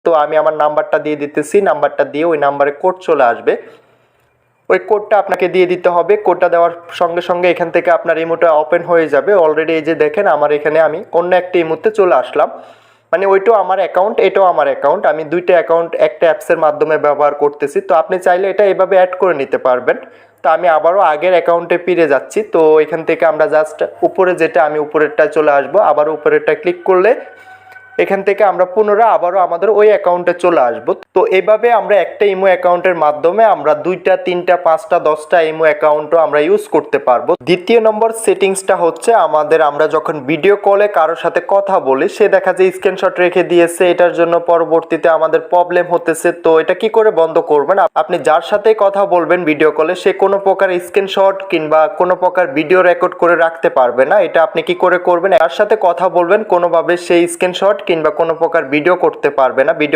তো আমি আমার নাম্বারটা দিয়ে দিতেছি, নাম্বারটা দিয়ে ওই নাম্বারে কোড চলে আসবে, ওই কোডটা আপনাকে দিয়ে দিতে হবে। কোডটা দেওয়ার সঙ্গে সঙ্গে এখান থেকে আপনার ইমোটা ওপেন হয়ে যাবে। অলরেডি এই যে দেখেন আমার এখানে আমি অন্য একটা ইমোতে চলে আসলাম, মানে ওইটাও আমার অ্যাকাউন্ট, এটাও আমার অ্যাকাউন্ট, আমি দুইটা অ্যাকাউন্ট একটা অ্যাপসের মাধ্যমে ব্যবহার করতেছি। তো আপনি চাইলে এটা এভাবে অ্যাড করে নিতে পারবেন। তো আমি আবারও আগের অ্যাকাউন্টে ফিরে যাচ্ছি। তো এখান থেকে আমরা জাস্ট উপরে যেটা, আমি উপরেরটা চলে আসবো, আবার উপরেরটা ক্লিক করলে এখান থেকে আমরা পুনরায় আবারও আমাদের ওই অ্যাকাউন্টে চলে আসব। তো এইভাবে আমরা একটা ইমো অ্যাকাউন্টের মাধ্যমে আমরা 2টা 3টা 5টা 10টা ইমো অ্যাকাউন্টও আমরা ইউজ করতে পারবো। দ্বিতীয় নম্বর সেটিংসটা হচ্ছে আমরা যখন ভিডিও কলে কারোর সাথে কথা বলি, সে দেখা যায় স্ক্রিনশট রেখে দিয়েছে, এটার জন্য পরবর্তীতে আমাদের প্রবলেম হতেছে। তো এটা কি করে বন্ধ করবেন? আপনি যার সাথে কথা বলবেন ভিডিও কলে, সে কোনো প্রকার স্ক্রিনশট কিংবা কোনো প্রকার ভিডিও রেকর্ড করে রাখতে পারবে না। এটা আপনি কি করে করবেন? তার সাথে কথা বলবেন, কোনোভাবে সেই স্ক্রিনশট কিংবা কোনো প্রকার ভিডিও করতে পারবে না। ভিডিও